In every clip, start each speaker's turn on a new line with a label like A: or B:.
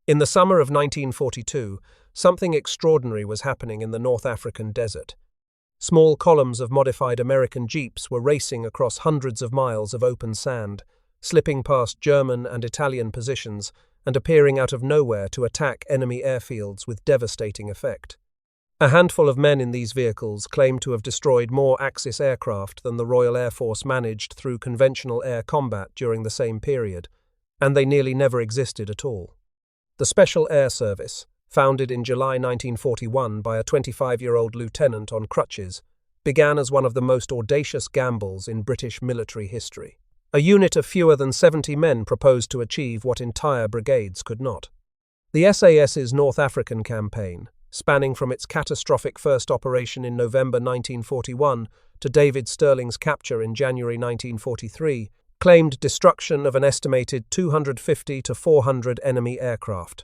A: In the summer of 1942, something extraordinary was happening in the North African desert. Small columns of modified American Jeeps were racing across hundreds of miles of open sand, slipping past German and Italian positions and appearing out of nowhere to attack enemy airfields with devastating effect. A handful of men in these vehicles claimed to have destroyed more Axis aircraft than the Royal Air Force managed through conventional air combat during the same period, and they nearly never existed at all. The Special Air Service, founded in July 1941 by a 25-year-old lieutenant on crutches, began as one of the most audacious gambles in British military history. A unit of fewer than 70 men proposed to achieve what entire brigades could not. The SAS's North African campaign, spanning from its catastrophic first operation in November 1941 to David Stirling's capture in January 1943, claimed destruction of an estimated 250 to 400 enemy aircraft.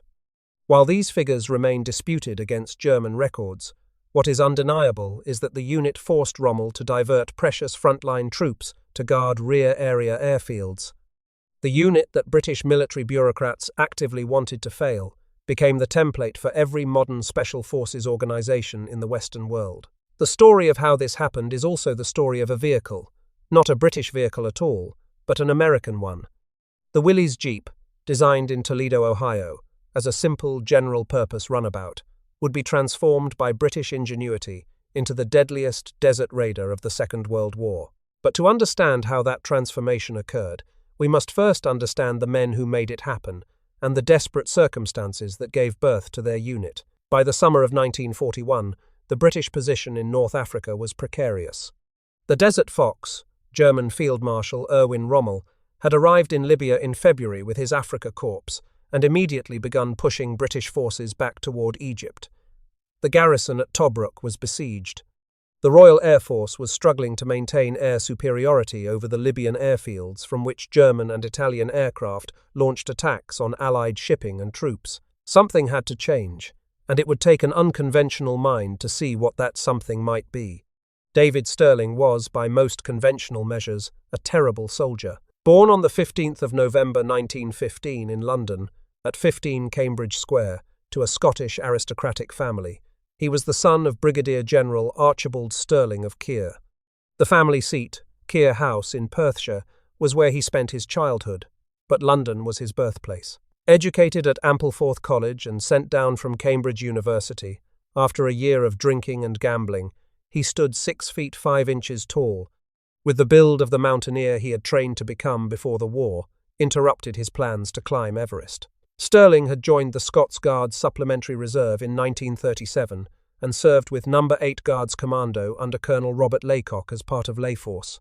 A: While these figures remain disputed against German records, what is undeniable is that the unit forced Rommel to divert precious frontline troops to guard rear area airfields. The unit that British military bureaucrats actively wanted to fail became the template for every modern special forces organisation in the Western world. The story of how this happened is also the story of a vehicle, not a British vehicle at all, but an American one. The Willys Jeep, designed in Toledo, Ohio, as a simple general-purpose runabout, would be transformed by British ingenuity into the deadliest desert raider of the Second World War. But to understand how that transformation occurred, we must first understand the men who made it happen and the desperate circumstances that gave birth to their unit. By the summer of 1941, the British position in North Africa was precarious. The Desert Fox, German Field Marshal Erwin Rommel, had arrived in Libya in February with his Afrika Korps and immediately begun pushing British forces back toward Egypt. The garrison at Tobruk was besieged. The Royal Air Force was struggling to maintain air superiority over the Libyan airfields from which German and Italian aircraft launched attacks on Allied shipping and troops. Something had to change, and it would take an unconventional mind to see what that something might be. David Stirling was, by most conventional measures, a terrible soldier. Born on the 15th of November 1915 in London, at 15 Cambridge Square, to a Scottish aristocratic family, he was the son of Brigadier General Archibald Stirling of Keir. The family seat, Keir House in Perthshire, was where he spent his childhood, but London was his birthplace. Educated at Ampleforth College and sent down from Cambridge University, after a year of drinking and gambling, he stood 6 feet 5 inches tall, with the build of the mountaineer he had trained to become before the war, interrupted his plans to climb Everest. Stirling had joined the Scots Guards Supplementary Reserve in 1937 and served with No. 8 Guards Commando under Colonel Robert Laycock as part of Layforce.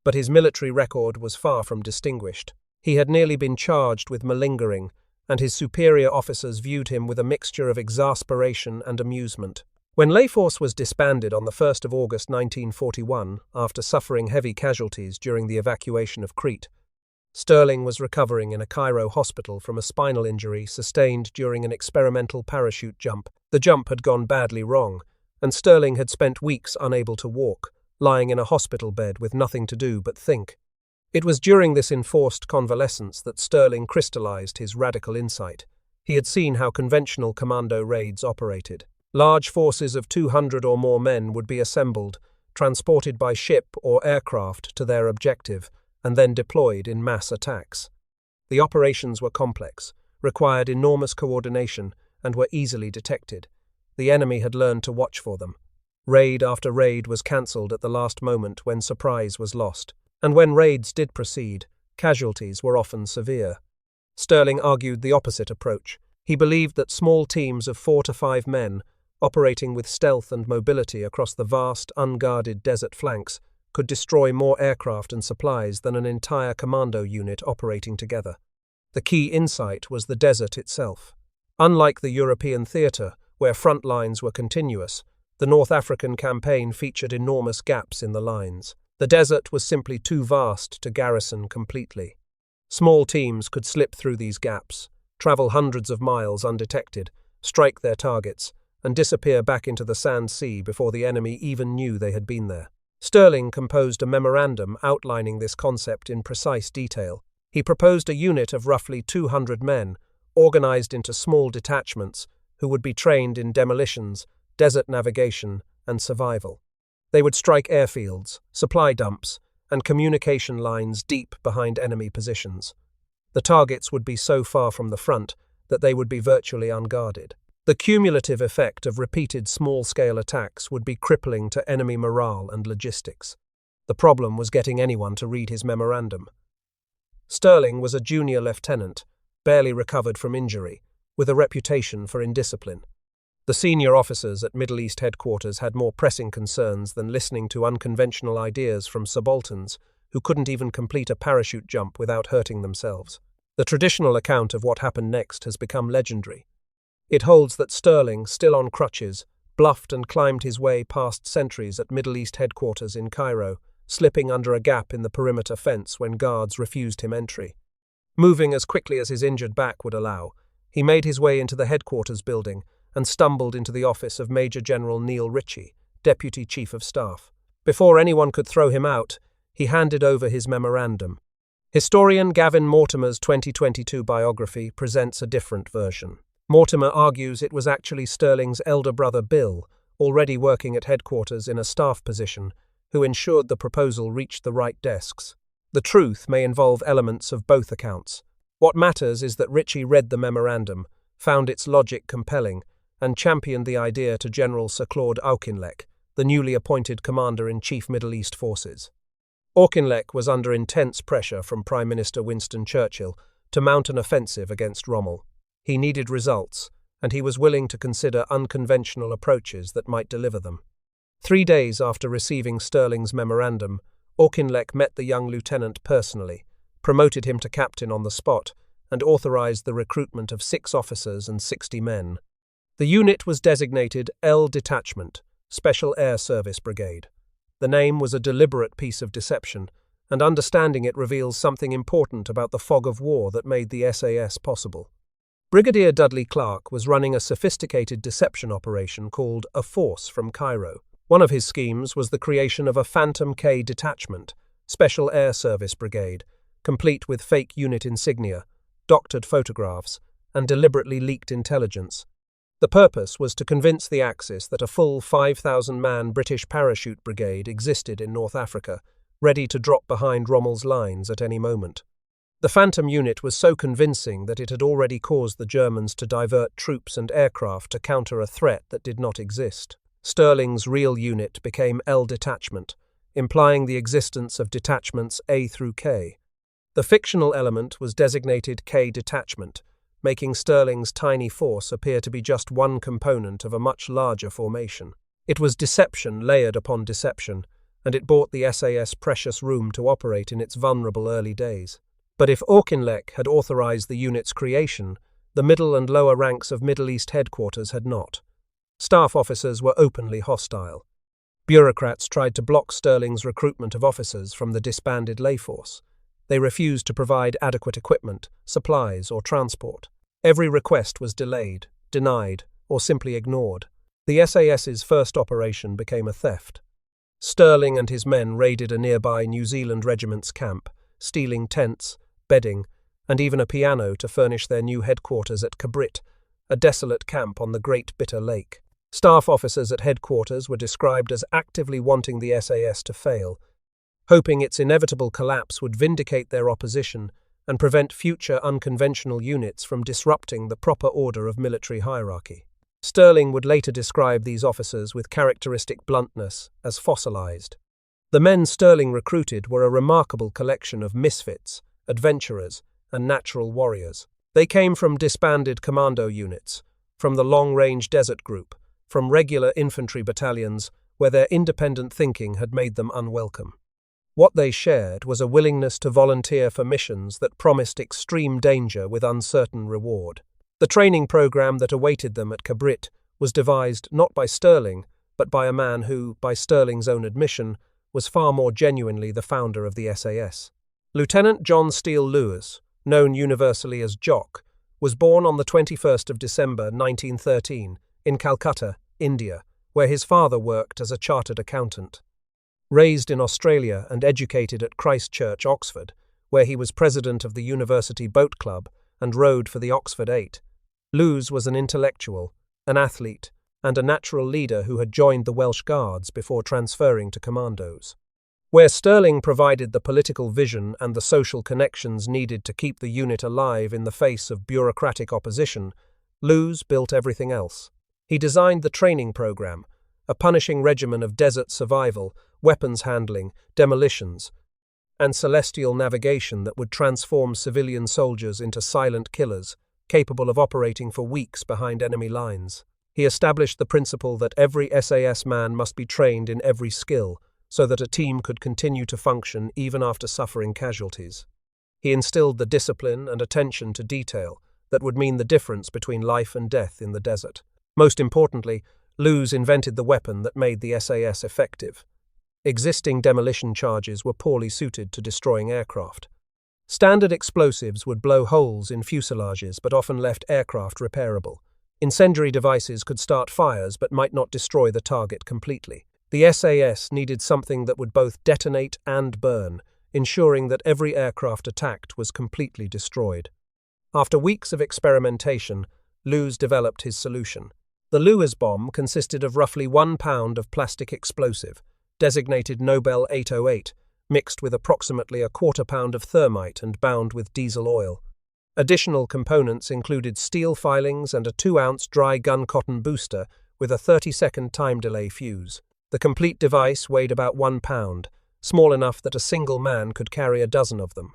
A: But his military record was far from distinguished. He had nearly been charged with malingering, and his superior officers viewed him with a mixture of exasperation and amusement. When Layforce was disbanded on the 1st of August 1941, after suffering heavy casualties during the evacuation of Crete, Stirling was recovering in a Cairo hospital from a spinal injury sustained during an experimental parachute jump. The jump had gone badly wrong, and Stirling had spent weeks unable to walk, lying in a hospital bed with nothing to do but think. It was during this enforced convalescence that Stirling crystallized his radical insight. He had seen how conventional commando raids operated. Large forces of 200 or more men would be assembled, transported by ship or aircraft to their objective, and then deployed in mass attacks. The operations were complex, required enormous coordination, and were easily detected. The enemy had learned to watch for them. Raid after raid was cancelled at the last moment when surprise was lost, and when raids did proceed, casualties were often severe. Stirling argued the opposite approach. He believed that small teams of 4 to 5 men, operating with stealth and mobility across the vast, unguarded desert flanks, could destroy more aircraft and supplies than an entire commando unit operating together. The key insight was the desert itself. Unlike the European theatre, where front lines were continuous, the North African campaign featured enormous gaps in the lines. The desert was simply too vast to garrison completely. Small teams could slip through these gaps, travel hundreds of miles undetected, strike their targets, and disappear back into the sand sea before the enemy even knew they had been there. Stirling composed a memorandum outlining this concept in precise detail. He proposed a unit of roughly 200 men, organized into small detachments who would be trained in demolitions, desert navigation, and survival. They would strike airfields, supply dumps, and communication lines deep behind enemy positions. The targets would be so far from the front that they would be virtually unguarded. The cumulative effect of repeated small-scale attacks would be crippling to enemy morale and logistics. The problem was getting anyone to read his memorandum. Stirling was a junior lieutenant, barely recovered from injury, with a reputation for indiscipline. The senior officers at Middle East headquarters had more pressing concerns than listening to unconventional ideas from subalterns who couldn't even complete a parachute jump without hurting themselves. The traditional account of what happened next has become legendary. It holds that Stirling, still on crutches, bluffed and climbed his way past sentries at Middle East headquarters in Cairo, slipping under a gap in the perimeter fence when guards refused him entry. Moving as quickly as his injured back would allow, he made his way into the headquarters building and stumbled into the office of Major General Neil Ritchie, Deputy Chief of Staff. Before anyone could throw him out, he handed over his memorandum. Historian Gavin Mortimer's 2022 biography presents a different version. Mortimer argues it was actually Stirling's elder brother Bill, already working at headquarters in a staff position, who ensured the proposal reached the right desks. The truth may involve elements of both accounts. What matters is that Ritchie read the memorandum, found its logic compelling, and championed the idea to General Sir Claude Auchinleck, the newly appointed Commander-in-Chief Middle East Forces. Auchinleck was under intense pressure from Prime Minister Winston Churchill to mount an offensive against Rommel. He needed results, and he was willing to consider unconventional approaches that might deliver them. 3 days after receiving Stirling's memorandum, Auchinleck met the young lieutenant personally, promoted him to captain on the spot, and authorized the recruitment of 6 officers and 60 men. The unit was designated L Detachment, Special Air Service Brigade. The name was a deliberate piece of deception, and understanding it reveals something important about the fog of war that made the SAS possible. Brigadier Dudley Clark was running a sophisticated deception operation called A Force from Cairo. One of his schemes was the creation of a Phantom K detachment, Special Air Service Brigade, complete with fake unit insignia, doctored photographs, and deliberately leaked intelligence. The purpose was to convince the Axis that a full 5,000-man British parachute brigade existed in North Africa, ready to drop behind Rommel's lines at any moment. The Phantom unit was so convincing that it had already caused the Germans to divert troops and aircraft to counter a threat that did not exist. Stirling's real unit became L Detachment, implying the existence of detachments A through K. The fictional element was designated K Detachment, making Stirling's tiny force appear to be just one component of a much larger formation. It was deception layered upon deception, and it bought the SAS precious room to operate in its vulnerable early days. But if Auchinleck had authorized the unit's creation, the middle and lower ranks of Middle East headquarters had not. Staff officers were openly hostile. Bureaucrats tried to block Stirling's recruitment of officers from the disbanded lay force. They refused to provide adequate equipment, supplies, or transport. Every request was delayed, denied, or simply ignored. The SAS's first operation became a theft. Stirling and his men raided a nearby New Zealand regiment's camp, stealing tents, bedding, and even a piano to furnish their new headquarters at Cabrit, a desolate camp on the Great Bitter Lake. Staff officers at headquarters were described as actively wanting the SAS to fail, hoping its inevitable collapse would vindicate their opposition and prevent future unconventional units from disrupting the proper order of military hierarchy. Stirling would later describe these officers with characteristic bluntness as fossilized. The men Stirling recruited were a remarkable collection of misfits, adventurers, and natural warriors. They came from disbanded commando units, from the long-range desert group, from regular infantry battalions where their independent thinking had made them unwelcome. What they shared was a willingness to volunteer for missions that promised extreme danger with uncertain reward. The training program that awaited them at Cabrit was devised not by Stirling, but by a man who, by Stirling's own admission, was far more genuinely the founder of the SAS. Lieutenant John Steele Lewes, known universally as Jock, was born on the 21st of December 1913 in Calcutta, India, where his father worked as a chartered accountant. Raised in Australia and educated at Christ Church, Oxford, where he was president of the University Boat Club and rode for the Oxford 8. Lewes was an intellectual, an athlete, and a natural leader who had joined the Welsh Guards before transferring to commandos. Where Stirling provided the political vision and the social connections needed to keep the unit alive in the face of bureaucratic opposition, Lewes built everything else. He designed the training program, a punishing regimen of desert survival, weapons handling, demolitions, and celestial navigation that would transform civilian soldiers into silent killers, capable of operating for weeks behind enemy lines. He established the principle that every SAS man must be trained in every skill, so that a team could continue to function even after suffering casualties. He instilled the discipline and attention to detail that would mean the difference between life and death in the desert. Most importantly, Lewes invented the weapon that made the SAS effective. Existing demolition charges were poorly suited to destroying aircraft. Standard explosives would blow holes in fuselages but often left aircraft repairable. Incendiary devices could start fires but might not destroy the target completely. The SAS needed something that would both detonate and burn, ensuring that every aircraft attacked was completely destroyed. After weeks of experimentation, Lewes developed his solution. The Lewes bomb consisted of roughly 1 pound of plastic explosive, designated Nobel 808, mixed with approximately a quarter-pound of thermite and bound with diesel oil. Additional components included steel filings and a 2-ounce dry gun cotton booster with a 30-second time delay fuse. The complete device weighed about 1 pound, small enough that a single man could carry a dozen of them.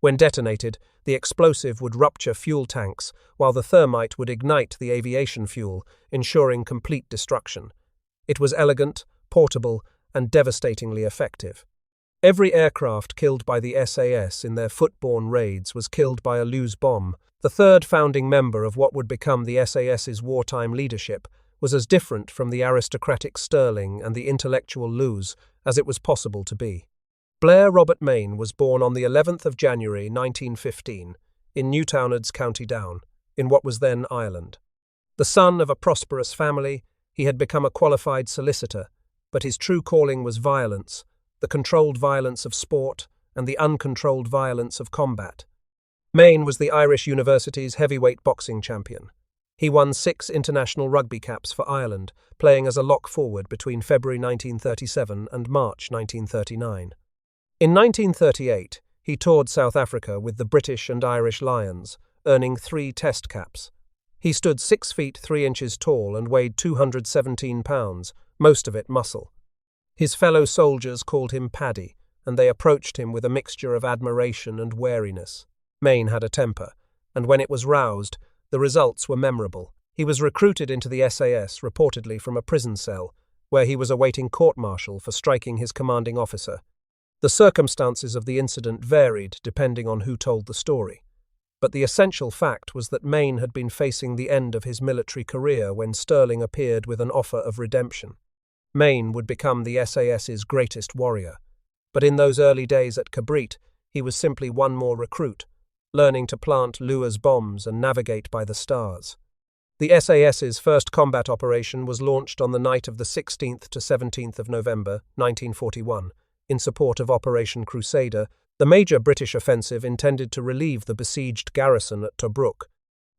A: When detonated, the explosive would rupture fuel tanks, while the thermite would ignite the aviation fuel, ensuring complete destruction. It was elegant, portable, and devastatingly effective. Every aircraft killed by the SAS in their foot-borne raids was killed by a Lewes bomb. The third founding member of what would become the SAS's wartime leadership was as different from the aristocratic Stirling and the intellectual Lewes as it was possible to be. Blair Robert Mayne was born on the 11th of January 1915 in Newtownards, County Down, in what was then Ireland. The son of a prosperous family, he had become a qualified solicitor, but his true calling was violence, the controlled violence of sport and the uncontrolled violence of combat. Mayne was the Irish University's heavyweight boxing champion. He won 6 international rugby caps for Ireland, playing as a lock forward between February 1937 and March 1939. In 1938, he toured South Africa with the British and Irish Lions, earning 3 test caps. He stood 6 feet 3 inches tall and weighed 217 pounds, most of it muscle. His fellow soldiers called him Paddy, and they approached him with a mixture of admiration and wariness. Mayne had a temper, and when it was roused, the results were memorable. He was recruited into the SAS, reportedly from a prison cell, where he was awaiting court-martial for striking his commanding officer. The circumstances of the incident varied depending on who told the story. But the essential fact was that Mayne had been facing the end of his military career when Stirling appeared with an offer of redemption. Mayne would become the SAS's greatest warrior. But in those early days at Cabrit, he was simply one more recruit, learning to plant Lewes bombs and navigate by the stars. The SAS's first combat operation was launched on the night of the 16th to 17th of November, 1941, in support of Operation Crusader, the major British offensive intended to relieve the besieged garrison at Tobruk.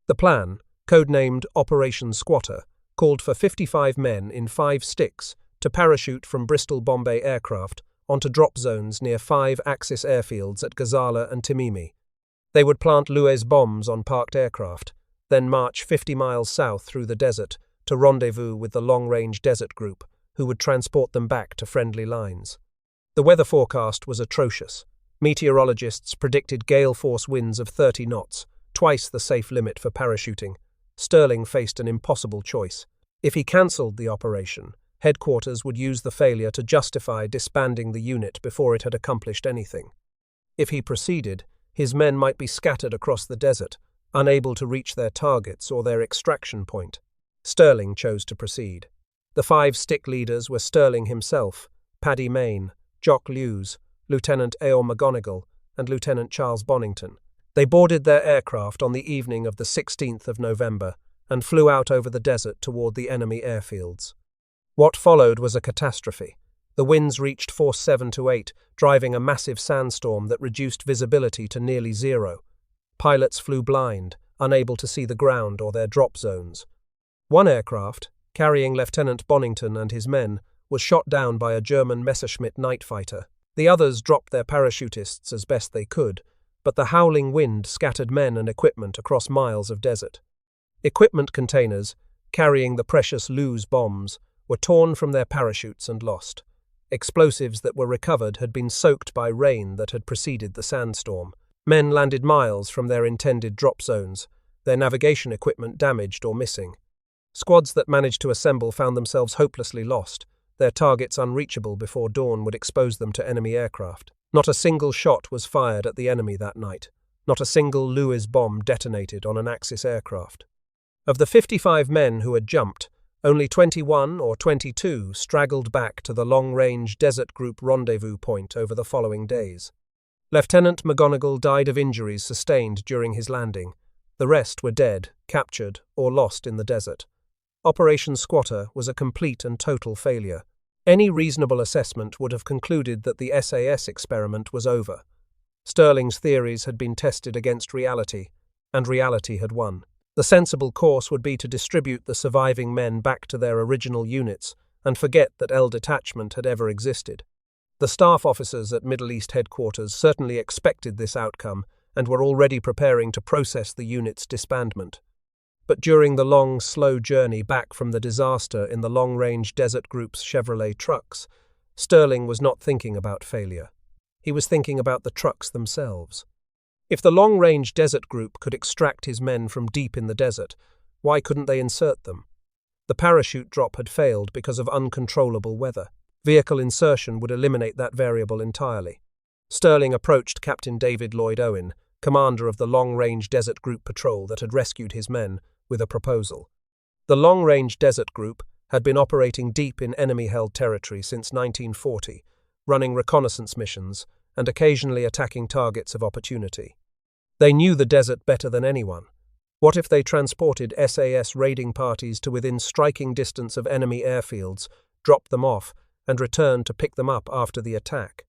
A: The plan, codenamed Operation Squatter, called for 55 men in 5 sticks to parachute from Bristol Bombay aircraft onto drop zones near 5 Axis airfields at Gazala and Timimi. They would plant Lewes bombs on parked aircraft, then march 50 miles south through the desert to rendezvous with the long-range desert group, who would transport them back to friendly lines. The weather forecast was atrocious. Meteorologists predicted gale force winds of 30 knots, twice the safe limit for parachuting. Stirling faced an impossible choice. If he cancelled the operation, headquarters would use the failure to justify disbanding the unit before it had accomplished anything. If he proceeded, his men might be scattered across the desert, unable to reach their targets or their extraction point. Stirling chose to proceed. The 5 stick leaders were Stirling himself, Paddy Mayne, Jock Lewes, Lieutenant Earl McGonigal, and Lieutenant Charles Bonington. They boarded their aircraft on the evening of the 16th of November and flew out over the desert toward the enemy airfields. What followed was a catastrophe. The winds reached force 7 to 8, driving a massive sandstorm that reduced visibility to nearly zero. Pilots flew blind, unable to see the ground or their drop zones. One aircraft, carrying Lieutenant Bonington and his men, was shot down by a German Messerschmitt night fighter. The others dropped their parachutists as best they could, but the howling wind scattered men and equipment across miles of desert. Equipment containers, carrying the precious Lewes bombs, were torn from their parachutes and lost. Explosives that were recovered had been soaked by rain that had preceded the sandstorm. Men landed miles from their intended drop zones, their navigation equipment damaged or missing. Squads that managed to assemble found themselves hopelessly lost, their targets unreachable before dawn would expose them to enemy aircraft. Not a single shot was fired at the enemy that night. Not a single Lewes bomb detonated on an Axis aircraft. Of the 55 men who had jumped, only 21 or 22 straggled back to the long-range desert group rendezvous point over the following days. Lieutenant McGonigal died of injuries sustained during his landing. The rest were dead, captured, or lost in the desert. Operation Squatter was a complete and total failure. Any reasonable assessment would have concluded that the SAS experiment was over. Stirling's theories had been tested against reality, and reality had won. The sensible course would be to distribute the surviving men back to their original units and forget that L detachment had ever existed. The staff officers at Middle East headquarters certainly expected this outcome and were already preparing to process the unit's disbandment. But during the long, slow journey back from the disaster in the long-range Desert Group's Chevrolet trucks, Stirling was not thinking about failure. He was thinking about the trucks themselves. If the long-range Desert Group could extract his men from deep in the desert, why couldn't they insert them? The parachute drop had failed because of uncontrollable weather. Vehicle insertion would eliminate that variable entirely. Stirling approached Captain David Lloyd Owen, commander of the long-range Desert Group patrol that had rescued his men, with a proposal. The long-range Desert Group had been operating deep in enemy-held territory since 1940, running reconnaissance missions and occasionally attacking targets of opportunity. They knew the desert better than anyone. What if they transported SAS raiding parties to within striking distance of enemy airfields, dropped them off, and returned to pick them up after the attack?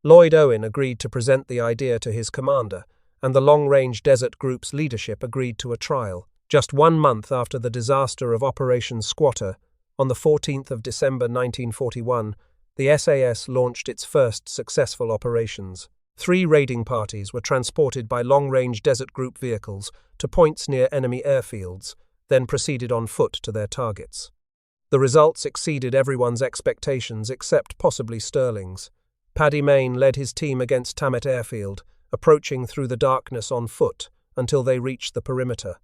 A: Lloyd Owen agreed to present the idea to his commander, and the long-range Desert Group's leadership agreed to a trial. Just 1 month after the disaster of Operation Squatter, on the 14th of December 1941, the SAS launched its first successful operations. 3 raiding parties were transported by long-range Desert Group vehicles to points near enemy airfields, then proceeded on foot to their targets. The results exceeded everyone's expectations except possibly Stirling's. Paddy Mayne led his team against Thamet Airfield, approaching through the darkness on foot until they reached the perimeter.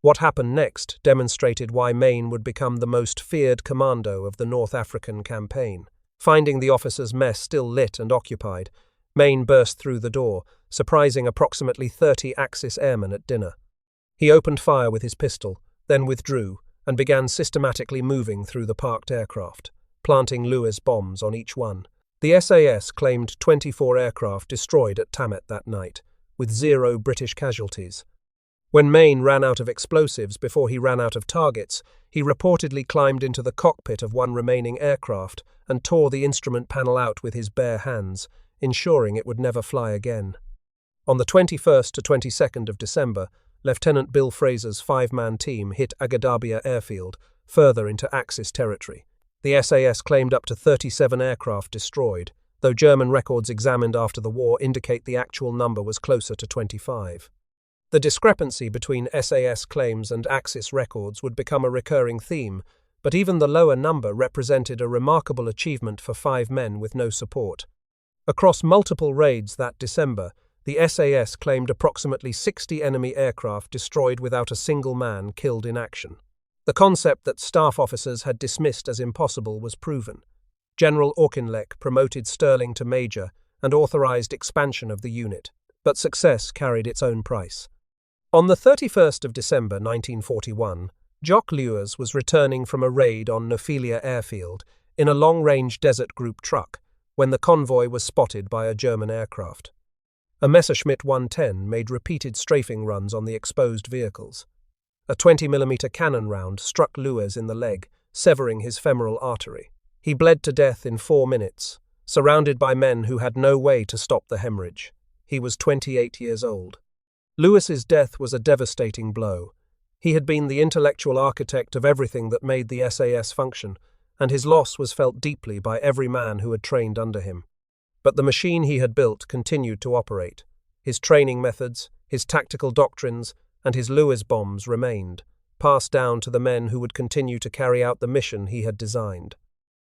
A: What happened next demonstrated why Mayne would become the most feared commando of the North African campaign. Finding the officers' mess still lit and occupied, Mayne burst through the door, surprising approximately 30 Axis airmen at dinner. He opened fire with his pistol, then withdrew, and began systematically moving through the parked aircraft, planting Lewes bombs on each one. The SAS claimed 24 aircraft destroyed at Thamet that night, with 0 British casualties. When Mayne ran out of explosives before he ran out of targets, he reportedly climbed into the cockpit of one remaining aircraft and tore the instrument panel out with his bare hands, ensuring it would never fly again. On the 21st to 22nd of December, Lieutenant Bill Fraser's 5-man team hit Agadarbiya airfield, further into Axis territory. The SAS claimed up to 37 aircraft destroyed, though German records examined after the war indicate the actual number was closer to 25. The discrepancy between SAS claims and Axis records would become a recurring theme, but even the lower number represented a remarkable achievement for 5 men with no support. Across multiple raids that December, the SAS claimed approximately 60 enemy aircraft destroyed without a single man killed in action. The concept that staff officers had dismissed as impossible was proven. General Auchinleck promoted Stirling to major and authorized expansion of the unit, but success carried its own price. On the 31st of December 1941, Jock Lewes was returning from a raid on Nophelia airfield in a long-range Desert Group truck when the convoy was spotted by a German aircraft. A Messerschmitt 110 made repeated strafing runs on the exposed vehicles. A 20mm cannon round struck Lewes in the leg, severing his femoral artery. He bled to death in 4 minutes, surrounded by men who had no way to stop the hemorrhage. He was 28 years old. Lewes's death was a devastating blow. He had been the intellectual architect of everything that made the SAS function, and his loss was felt deeply by every man who had trained under him. But the machine he had built continued to operate. His training methods, his tactical doctrines, and his Lewes bombs remained, passed down to the men who would continue to carry out the mission he had designed.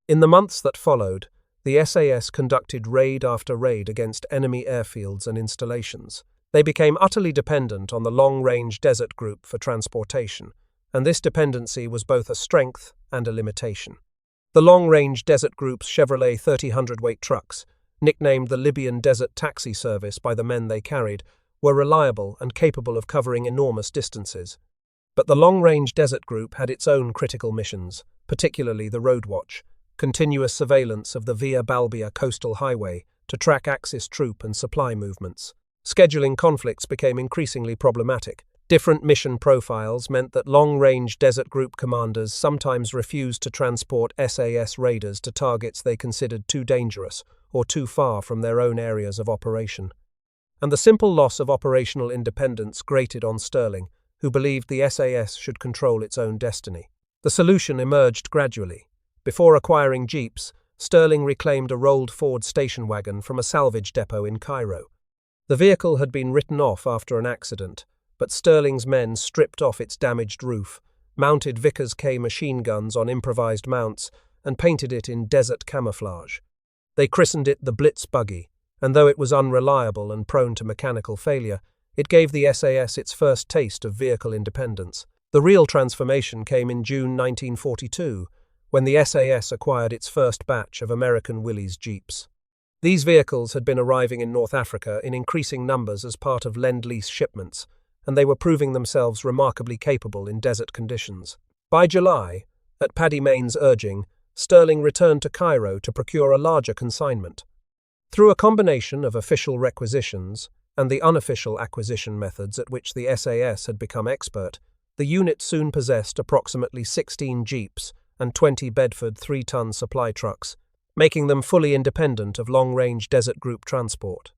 A: In the months that followed, the SAS conducted raid after raid against enemy airfields and installations. They became utterly dependent on the long-range desert group for transportation, and this dependency was both a strength and a limitation. The long-range desert group's Chevrolet 30-hundredweight trucks, nicknamed the Libyan Desert Taxi Service by the men they carried, were reliable and capable of covering enormous distances. But the long-range desert group had its own critical missions, particularly the road watch, continuous surveillance of the Via Balbia coastal highway to track Axis troop and supply movements. Scheduling conflicts became increasingly problematic. Different mission profiles meant that long-range desert group commanders sometimes refused to transport SAS raiders to targets they considered too dangerous or too far from their own areas of operation. And the simple loss of operational independence grated on Stirling, who believed the SAS should control its own destiny. The solution emerged gradually. Before acquiring Jeeps, Stirling reclaimed a rolled Ford station wagon from a salvage depot in Cairo. The vehicle had been written off after an accident, but Stirling's men stripped off its damaged roof, mounted Vickers K machine guns on improvised mounts, and painted it in desert camouflage. They christened it the Blitz buggy, and though it was unreliable and prone to mechanical failure, it gave the SAS its first taste of vehicle independence. The real transformation came in June 1942, when the SAS acquired its first batch of American Willys Jeeps. These vehicles had been arriving in North Africa in increasing numbers as part of Lend-Lease shipments, and they were proving themselves remarkably capable in desert conditions. By July, at Paddy Mayne's urging, Stirling returned to Cairo to procure a larger consignment. Through a combination of official requisitions and the unofficial acquisition methods at which the SAS had become expert, the unit soon possessed approximately 16 Jeeps and 20 Bedford 3-ton supply trucks, making them fully independent of long-range desert group transport.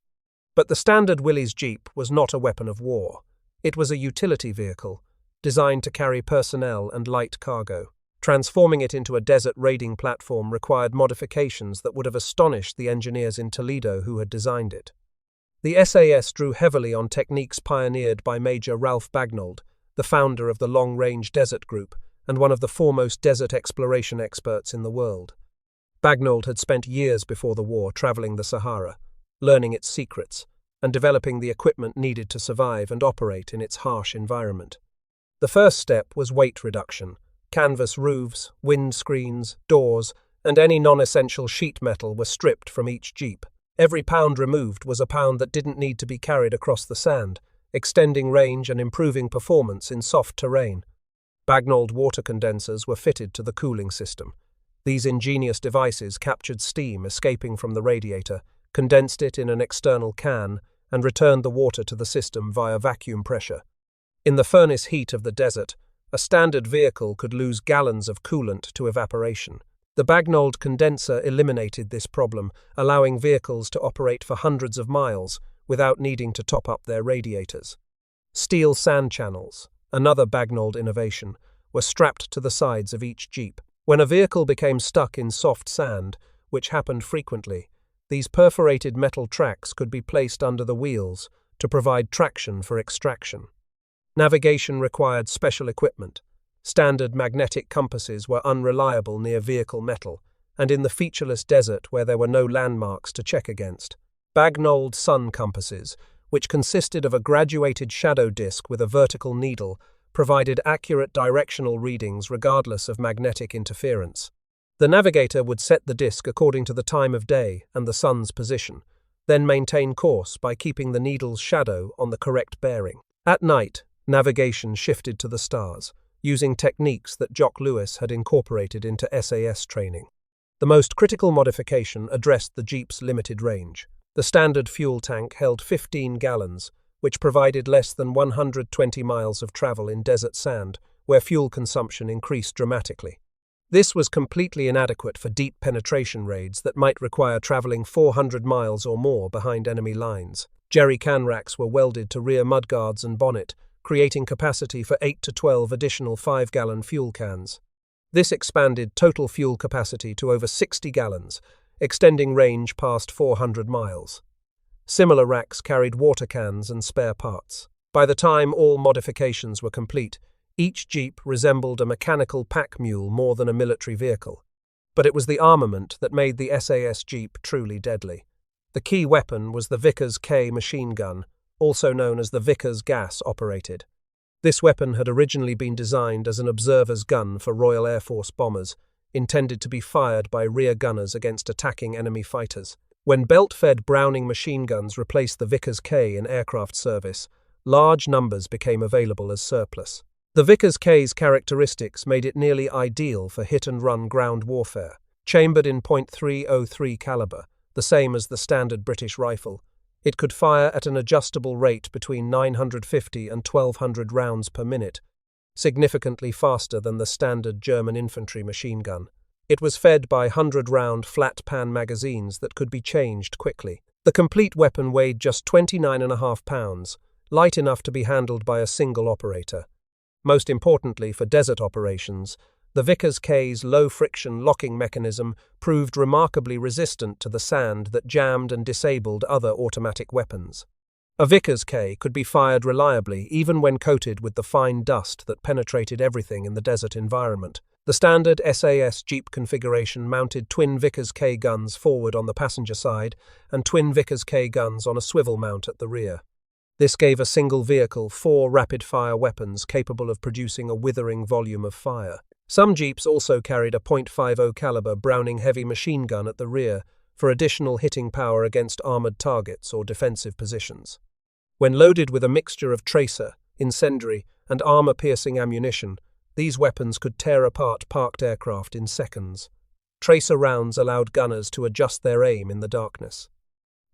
A: But the standard Willys Jeep was not a weapon of war. It was a utility vehicle, designed to carry personnel and light cargo. Transforming it into a desert raiding platform required modifications that would have astonished the engineers in Toledo who had designed it. The SAS drew heavily on techniques pioneered by Major Ralph Bagnold, the founder of the long-range desert group and one of the foremost desert exploration experts in the world. Bagnold had spent years before the war traveling the Sahara, learning its secrets, and developing the equipment needed to survive and operate in its harsh environment. The first step was weight reduction. Canvas roofs, wind screens, doors, and any non-essential sheet metal were stripped from each Jeep. Every pound removed was a pound that didn't need to be carried across the sand, extending range and improving performance in soft terrain. Bagnold water condensers were fitted to the cooling system. These ingenious devices captured steam escaping from the radiator, condensed it in an external can, and returned the water to the system via vacuum pressure. In the furnace heat of the desert, a standard vehicle could lose gallons of coolant to evaporation. The Bagnold condenser eliminated this problem, allowing vehicles to operate for hundreds of miles without needing to top up their radiators. Steel sand channels, another Bagnold innovation, were strapped to the sides of each Jeep. When a vehicle became stuck in soft sand, which happened frequently, these perforated metal tracks could be placed under the wheels to provide traction for extraction. Navigation required special equipment. Standard magnetic compasses were unreliable near vehicle metal, and in the featureless desert where there were no landmarks to check against. Bagnold sun compasses, which consisted of a graduated shadow disc with a vertical needle, provided accurate directional readings regardless of magnetic interference. The navigator would set the disc according to the time of day and the sun's position, then maintain course by keeping the needle's shadow on the correct bearing. At night, navigation shifted to the stars, using techniques that Jock Lewes had incorporated into SAS training. The most critical modification addressed the Jeep's limited range. The standard fuel tank held 15 gallons, which provided less than 120 miles of travel in desert sand, where fuel consumption increased dramatically. This was completely inadequate for deep penetration raids that might require traveling 400 miles or more behind enemy lines. Jerry can racks were welded to rear mudguards and bonnet, creating capacity for 8 to 12 additional 5-gallon fuel cans. This expanded total fuel capacity to over 60 gallons, extending range past 400 miles. Similar racks carried water cans and spare parts. By the time all modifications were complete, each Jeep resembled a mechanical pack mule more than a military vehicle. But it was the armament that made the SAS Jeep truly deadly. The key weapon was the Vickers K machine gun, also known as the Vickers gas-operated. This weapon had originally been designed as an observer's gun for Royal Air Force bombers, intended to be fired by rear gunners against attacking enemy fighters. When belt-fed Browning machine guns replaced the Vickers K in aircraft service, large numbers became available as surplus. The Vickers K's characteristics made it nearly ideal for hit-and-run ground warfare. Chambered in .303 caliber, the same as the standard British rifle, it could fire at an adjustable rate between 950 and 1200 rounds per minute, significantly faster than the standard German infantry machine gun. It was fed by 100-round flat-pan magazines that could be changed quickly. The complete weapon weighed just 29.5 pounds, light enough to be handled by a single operator. Most importantly for desert operations, the Vickers K's low-friction locking mechanism proved remarkably resistant to the sand that jammed and disabled other automatic weapons. A Vickers K could be fired reliably even when coated with the fine dust that penetrated everything in the desert environment. The standard SAS Jeep configuration mounted twin Vickers K guns forward on the passenger side and twin Vickers K guns on a swivel mount at the rear. This gave a single vehicle 4 rapid-fire weapons capable of producing a withering volume of fire. Some Jeeps also carried a .50 caliber Browning heavy machine gun at the rear for additional hitting power against armored targets or defensive positions. When loaded with a mixture of tracer, incendiary, and armor-piercing ammunition, these weapons could tear apart parked aircraft in seconds. Tracer rounds allowed gunners to adjust their aim in the darkness.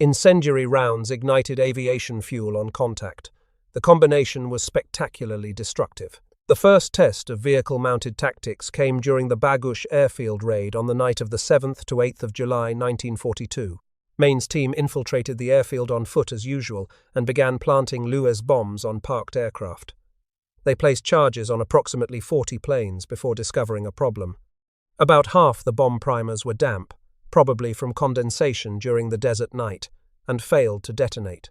A: Incendiary rounds ignited aviation fuel on contact. The combination was spectacularly destructive. The first test of vehicle-mounted tactics came during the Bagnold airfield raid on the night of the 7th to 8th of July 1942. Mayne's team infiltrated the airfield on foot as usual and began planting Lewes bombs on parked aircraft. They placed charges on approximately 40 planes before discovering a problem. About half the bomb primers were damp, probably from condensation during the desert night, and failed to detonate.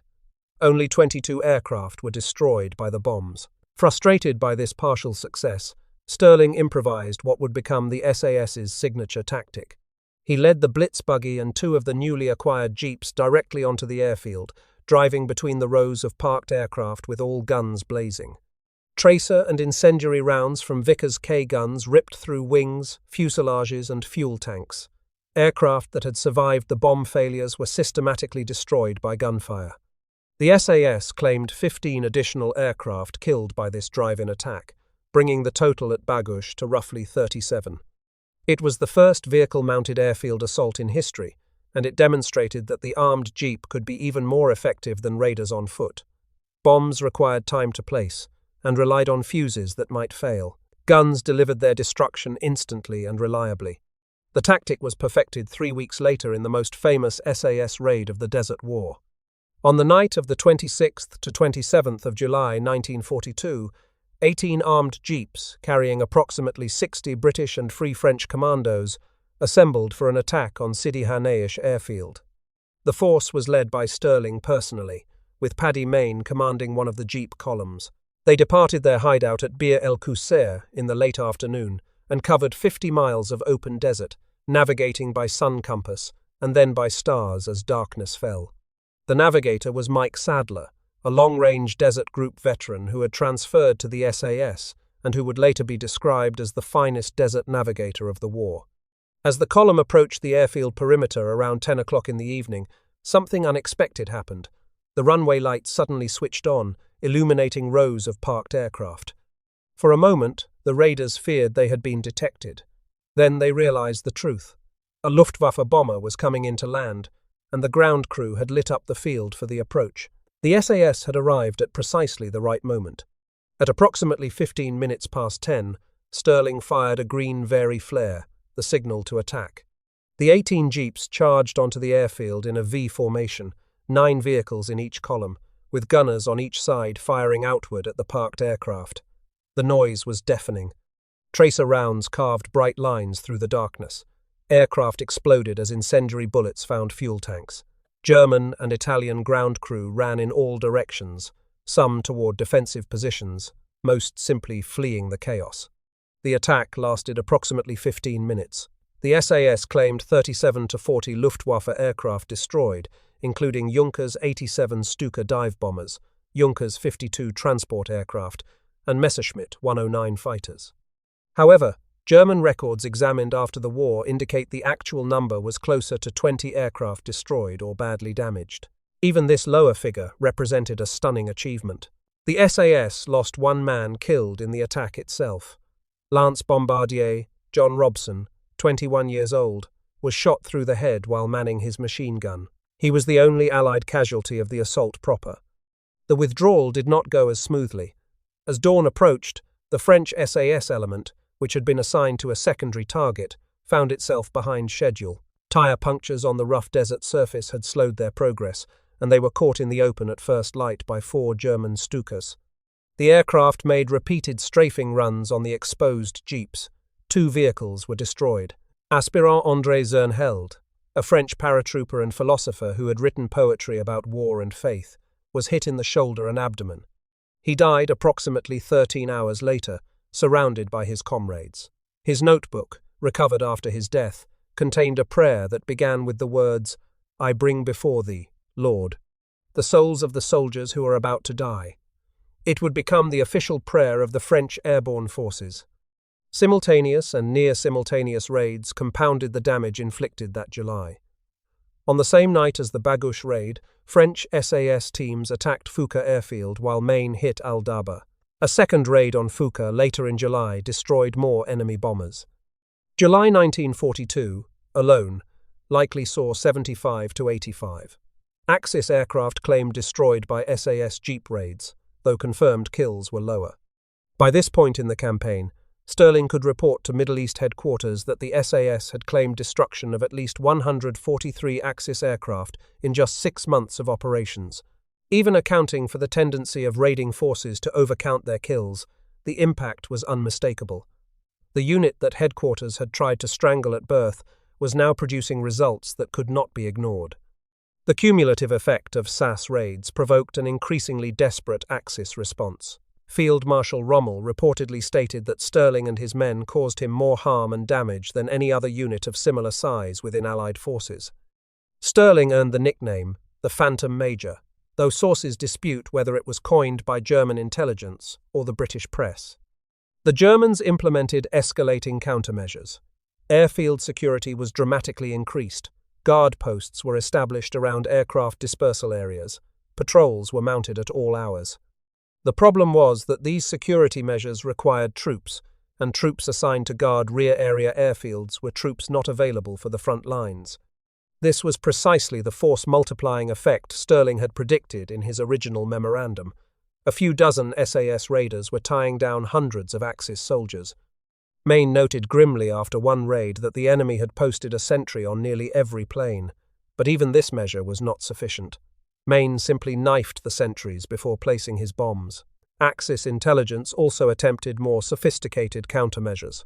A: Only 22 aircraft were destroyed by the bombs. Frustrated by this partial success, Stirling improvised what would become the SAS's signature tactic. He led the Blitz buggy and 2 of the newly acquired Jeeps directly onto the airfield, driving between the rows of parked aircraft with all guns blazing. Tracer and incendiary rounds from Vickers K guns ripped through wings, fuselages, and fuel tanks. Aircraft that had survived the bomb failures were systematically destroyed by gunfire. The SAS claimed 15 additional aircraft killed by this drive-in attack, bringing the total at Bagnold to roughly 37. It was the first vehicle-mounted airfield assault in history, and it demonstrated that the armed Jeep could be even more effective than raiders on foot. Bombs required time to place, and relied on fuses that might fail. Guns delivered their destruction instantly and reliably. The tactic was perfected 3 weeks later in the most famous SAS raid of the Desert War. On the night of the 26th to 27th of July 1942, 18 armed Jeeps, carrying approximately 60 British and Free French commandos, assembled for an attack on Sidi Haneish airfield. The force was led by Stirling personally, with Paddy Mayne commanding one of the Jeep columns. They departed their hideout at Bir el Qusair in the late afternoon and covered 50 miles of open desert, navigating by sun compass and then by stars as darkness fell. The navigator was Mike Sadler, a long-range desert group veteran who had transferred to the SAS and who would later be described as the finest desert navigator of the war. As the column approached the airfield perimeter around 10 o'clock in the evening, something unexpected happened. The runway lights suddenly switched on, illuminating rows of parked aircraft. For a moment, the raiders feared they had been detected. Then they realized the truth. A Luftwaffe bomber was coming in to land, and the ground crew had lit up the field for the approach. The SAS had arrived at precisely the right moment. At approximately 15 minutes past 10, Stirling fired a green Very flare, the signal to attack. The 18 Jeeps charged onto the airfield in a V formation, 9 vehicles in each column, with gunners on each side firing outward at the parked aircraft. The noise was deafening. Tracer rounds carved bright lines through the darkness. Aircraft exploded as incendiary bullets found fuel tanks. German and Italian ground crew ran in all directions, some toward defensive positions, most simply fleeing the chaos. The attack lasted approximately 15 minutes. The SAS claimed 37 to 40 Luftwaffe aircraft destroyed, including Junkers 87 Stuka dive bombers, Junkers 52 transport aircraft, and Messerschmitt 109 fighters. However, German records examined after the war indicate the actual number was closer to 20 aircraft destroyed or badly damaged. Even this lower figure represented a stunning achievement. The SAS lost 1 man killed in the attack itself. Lance Bombardier John Robson, 21 years old, was shot through the head while manning his machine gun. He was the only Allied casualty of the assault proper. The withdrawal did not go as smoothly. As dawn approached, the French SAS element, which had been assigned to a secondary target, found itself behind schedule. Tire punctures on the rough desert surface had slowed their progress, and they were caught in the open at first light by 4 German Stukas. The aircraft made repeated strafing runs on the exposed jeeps. 2 vehicles were destroyed. Aspirant André Zernheld, a French paratrooper and philosopher who had written poetry about war and faith, was hit in the shoulder and abdomen. He died approximately 13 hours later, surrounded by his comrades. His notebook, recovered after his death, contained a prayer that began with the words, "I bring before thee, Lord, the souls of the soldiers who are about to die." It would become the official prayer of the French airborne forces. Simultaneous and near-simultaneous raids compounded the damage inflicted that July. On the same night as the Bagnold raid, French SAS teams attacked Foucault airfield while Mayne hit Al-Daba. A second raid on Foucault later in July destroyed more enemy bombers. July 1942, alone, likely saw 75 to 85. Axis aircraft claimed destroyed by SAS Jeep raids, though confirmed kills were lower. By this point in the campaign, Stirling could report to Middle East headquarters that the SAS had claimed destruction of at least 143 Axis aircraft in just 6 months of operations. Even accounting for the tendency of raiding forces to overcount their kills, the impact was unmistakable. The unit that headquarters had tried to strangle at birth was now producing results that could not be ignored. The cumulative effect of SAS raids provoked an increasingly desperate Axis response. Field Marshal Rommel reportedly stated that Stirling and his men caused him more harm and damage than any other unit of similar size within Allied forces. Stirling earned the nickname, the Phantom Major, though sources dispute whether it was coined by German intelligence or the British press. The Germans implemented escalating countermeasures. Airfield security was dramatically increased. Guard posts were established around aircraft dispersal areas. Patrols were mounted at all hours. The problem was that these security measures required troops, and troops assigned to guard rear area airfields were troops not available for the front lines. This was precisely the force-multiplying effect Stirling had predicted in his original memorandum. A few dozen SAS raiders were tying down hundreds of Axis soldiers. Mayne noted grimly after one raid that the enemy had posted a sentry on nearly every plane, but even this measure was not sufficient. Mayne simply knifed the sentries before placing his bombs. Axis intelligence also attempted more sophisticated countermeasures.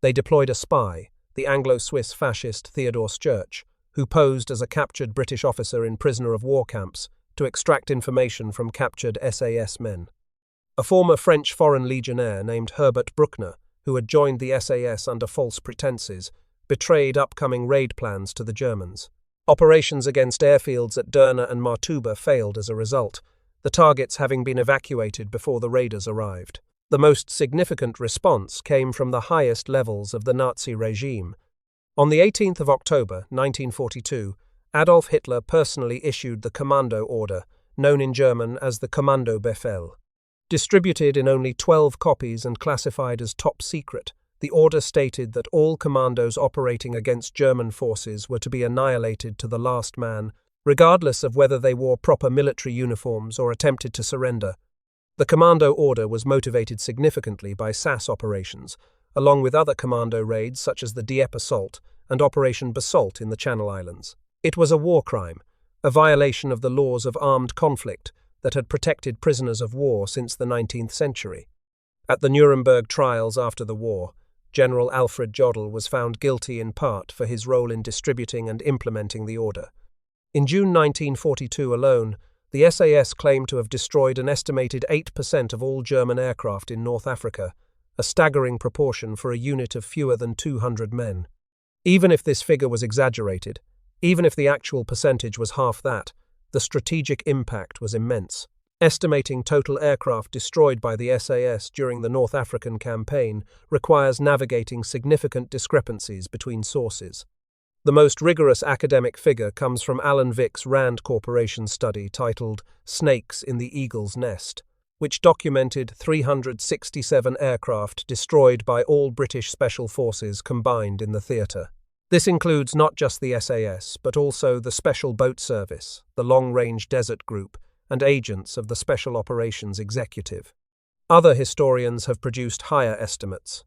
A: They deployed a spy, the Anglo-Swiss fascist Theodore Sturch, who posed as a captured British officer in prisoner of war camps to extract information from captured SAS men. A former French Foreign Legionnaire named Herbert Bruckner, who had joined the SAS under false pretenses, betrayed upcoming raid plans to the Germans. Operations against airfields at Derna and Martuba failed as a result, the targets having been evacuated before the raiders arrived. The most significant response came from the highest levels of the Nazi regime. On the 18th of October, 1942, Adolf Hitler personally issued the commando order, known in German as the Kommando Befehl. Distributed in only 12 copies and classified as top secret, the order stated that all commandos operating against German forces were to be annihilated to the last man, regardless of whether they wore proper military uniforms or attempted to surrender. The commando order was motivated significantly by SAS operations, along with other commando raids such as the Dieppe Assault and Operation Basalt in the Channel Islands. It was a war crime, a violation of the laws of armed conflict that had protected prisoners of war since the 19th century. At the Nuremberg trials after the war, General Alfred Jodl was found guilty in part for his role in distributing and implementing the order. In June 1942 alone, the SAS claimed to have destroyed an estimated 8% of all German aircraft in North Africa, a staggering proportion for a unit of fewer than 200 men. Even if this figure was exaggerated, even if the actual percentage was half that, the strategic impact was immense. Estimating total aircraft destroyed by the SAS during the North African campaign requires navigating significant discrepancies between sources. The most rigorous academic figure comes from Alan Vick's Rand Corporation study titled Snakes in the Eagle's Nest, which documented 367 aircraft destroyed by all British Special Forces combined in the theatre. This includes not just the SAS, but also the Special Boat Service, the Long Range Desert Group, and agents of the Special Operations Executive. Other historians have produced higher estimates.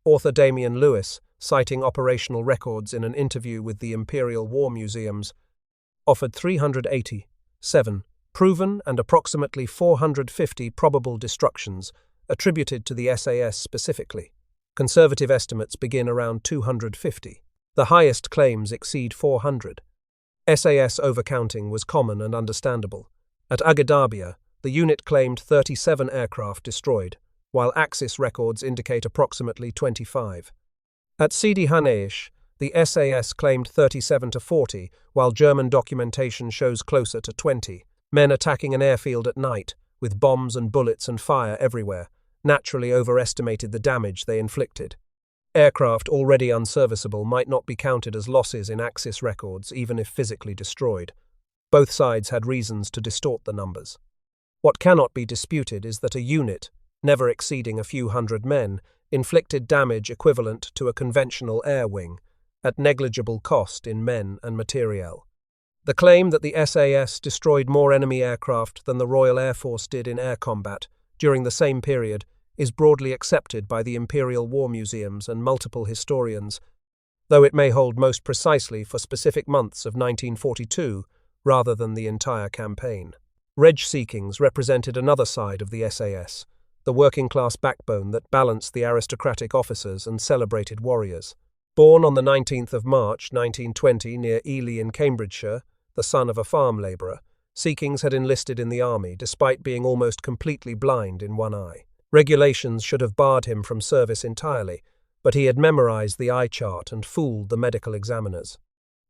A: Author Damian Lewes, citing operational records in an interview with the Imperial War Museums, offered 387 proven and approximately 450 probable destructions attributed to the SAS specifically. Conservative estimates begin around 250. The highest claims exceed 400. SAS overcounting was common and understandable. At Agadarbiya, the unit claimed 37 aircraft destroyed, while Axis records indicate approximately 25. At Sidi Haneish, the SAS claimed 37 to 40, while German documentation shows closer to 20. Men attacking an airfield at night, with bombs and bullets and fire everywhere, naturally overestimated the damage they inflicted. Aircraft already unserviceable might not be counted as losses in Axis records even if physically destroyed. Both sides had reasons to distort the numbers. What cannot be disputed is that a unit, never exceeding a few hundred men, inflicted damage equivalent to a conventional air wing, at negligible cost in men and materiel. The claim that the SAS destroyed more enemy aircraft than the Royal Air Force did in air combat during the same period is broadly accepted by the Imperial War Museums and multiple historians, though it may hold most precisely for specific months of 1942 rather than the entire campaign. Reg-seekings represented another side of the SAS, the working-class backbone that balanced the aristocratic officers and celebrated warriors. Born on the 19th of March 1920 near Ely in Cambridgeshire, the son of a farm labourer, Seekings had enlisted in the army despite being almost completely blind in one eye. Regulations should have barred him from service entirely, but he had memorised the eye chart and fooled the medical examiners.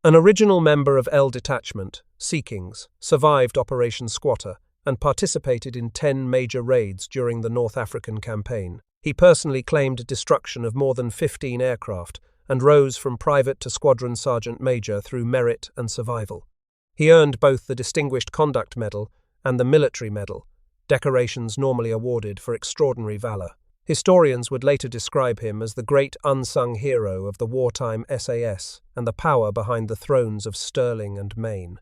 A: An original member of L Detachment, Seekings, survived Operation Squatter and participated in 10 major raids during the North African campaign. He personally claimed destruction of more than 15 aircraft and rose from private to squadron sergeant major through merit and survival. He earned both the Distinguished Conduct Medal and the Military Medal, decorations normally awarded for extraordinary valour. Historians would later describe him as the great unsung hero of the wartime SAS and the power behind the thrones of Stirling and Mayne.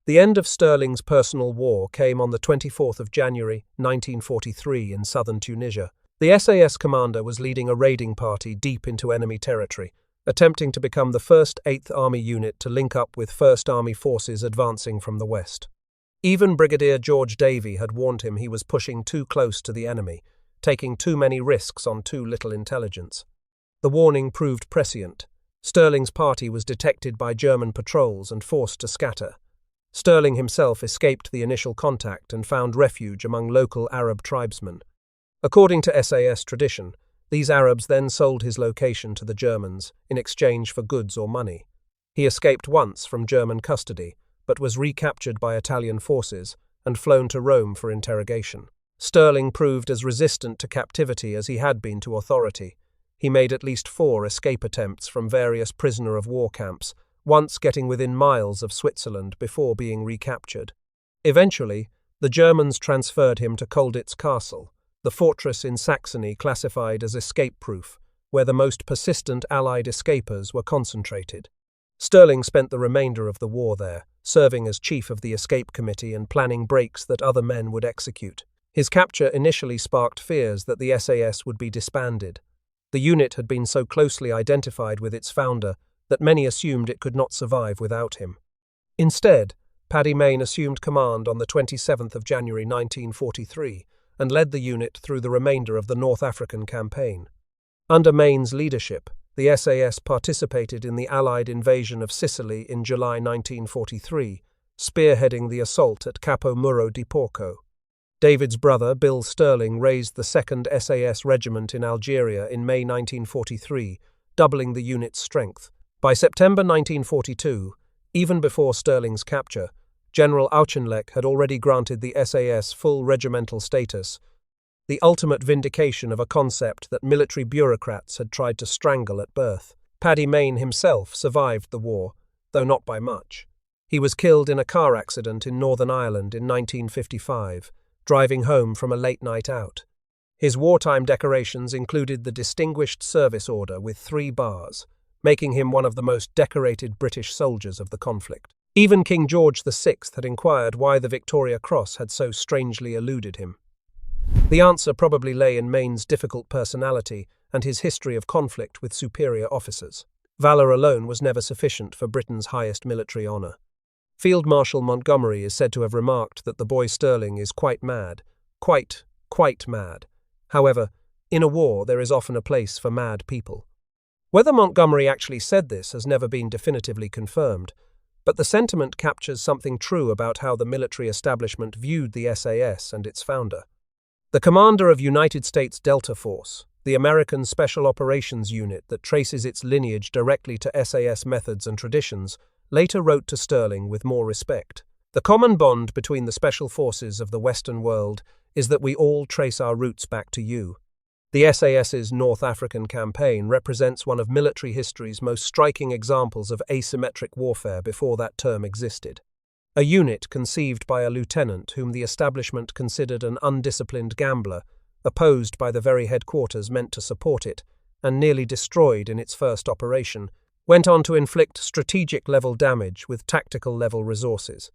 A: The end of Stirling's personal war came on the 24th of January 1943 in southern Tunisia. The SAS commander was leading a raiding party deep into enemy territory, attempting to become the first 8th Army unit to link up with 1st Army forces advancing from the west. Even Brigadier George Davey had warned him he was pushing too close to the enemy, taking too many risks on too little intelligence. The warning proved prescient. Stirling's party was detected by German patrols and forced to scatter. Stirling himself escaped the initial contact and found refuge among local Arab tribesmen. According to SAS tradition, these Arabs then sold his location to the Germans in exchange for goods or money. He escaped once from German custody, but was recaptured by Italian forces and flown to Rome for interrogation. Stirling proved as resistant to captivity as he had been to authority. He made at least 4 escape attempts from various prisoner of war camps, once getting within miles of Switzerland before being recaptured. Eventually, the Germans transferred him to Colditz Castle, the fortress in Saxony classified as escape-proof, where the most persistent Allied escapers were concentrated. Stirling spent the remainder of the war there, serving as chief of the escape committee and planning breaks that other men would execute. His capture initially sparked fears that the SAS would be disbanded. The unit had been so closely identified with its founder that many assumed it could not survive without him. Instead, Paddy Mayne assumed command on the 27th of January 1943 and led the unit through the remainder of the North African campaign. Under Mayne's leadership, the SAS participated in the Allied invasion of Sicily in July 1943, spearheading the assault at Capo Muro di Porco. David's brother, Bill Stirling, raised the 2nd SAS Regiment in Algeria in May 1943, doubling the unit's strength. By September 1942, even before Stirling's capture, General Auchinleck had already granted the SAS full regimental status, the ultimate vindication of a concept that military bureaucrats had tried to strangle at birth. Paddy Mayne himself survived the war, though not by much. He was killed in a car accident in Northern Ireland in 1955, driving home from a late night out. His wartime decorations included the Distinguished Service Order with 3 bars, making him one of the most decorated British soldiers of the conflict. Even King George VI had inquired why the Victoria Cross had so strangely eluded him. The answer probably lay in Mayne's difficult personality and his history of conflict with superior officers. Valour alone was never sufficient for Britain's highest military honour. Field Marshal Montgomery is said to have remarked that the boy Stirling is quite mad. Quite mad. However, in a war there is often a place for mad people. Whether Montgomery actually said this has never been definitively confirmed, but the sentiment captures something true about how the military establishment viewed the SAS and its founder. The commander of United States Delta Force, the American Special Operations Unit that traces its lineage directly to SAS methods and traditions, later wrote to Stirling with more respect. The common bond between the special forces of the Western world is that we all trace our roots back to you. The SAS's North African campaign represents one of military history's most striking examples of asymmetric warfare before that term existed. A unit conceived by a lieutenant whom the establishment considered an undisciplined gambler, opposed by the very headquarters meant to support it, and nearly destroyed in its first operation, went on to inflict strategic-level damage with tactical-level resources.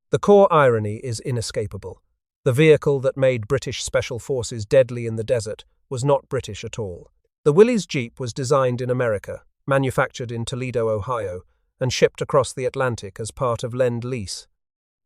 A: The core irony is inescapable. The vehicle that made British Special Forces deadly in the desert was not British at all. The Willys Jeep was designed in America, manufactured in Toledo, Ohio, and shipped across the Atlantic as part of Lend-Lease.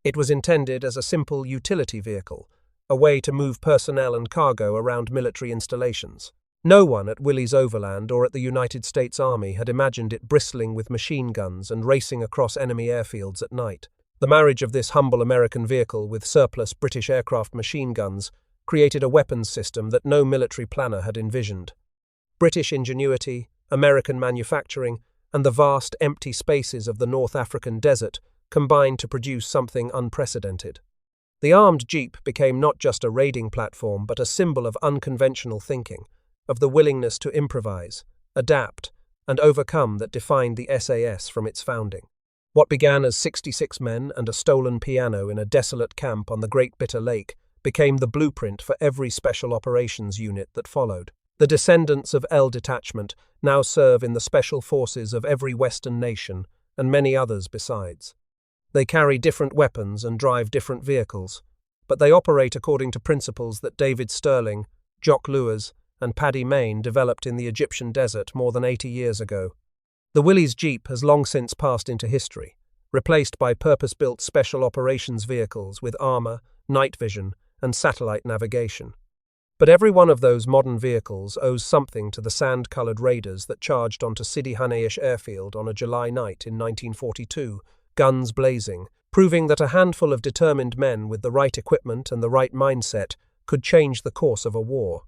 A: It was intended as a simple utility vehicle, a way to move personnel and cargo around military installations. No one at Willys Overland or at the United States Army had imagined it bristling with machine guns and racing across enemy airfields at night. The marriage of this humble American vehicle with surplus British aircraft machine guns created a weapons system that no military planner had envisioned. British ingenuity, American manufacturing, and the vast empty spaces of the North African desert combined to produce something unprecedented. The armed Jeep became not just a raiding platform but a symbol of unconventional thinking, of the willingness to improvise, adapt, and overcome that defined the SAS from its founding. What began as 66 men and a stolen piano in a desolate camp on the Great Bitter Lake became the blueprint for every special operations unit that followed. The descendants of L Detachment now serve in the special forces of every Western nation and many others besides. They carry different weapons and drive different vehicles, but they operate according to principles that David Stirling, Jock Lewes, and Paddy Mayne developed in the Egyptian desert more than 80 years ago. The Willys Jeep has long since passed into history, replaced by purpose-built special operations vehicles with armor, night vision, and satellite navigation. But every one of those modern vehicles owes something to the sand-colored raiders that charged onto Sidi Haneish airfield on a July night in 1942, guns blazing, proving that a handful of determined men with the right equipment and the right mindset could change the course of a war.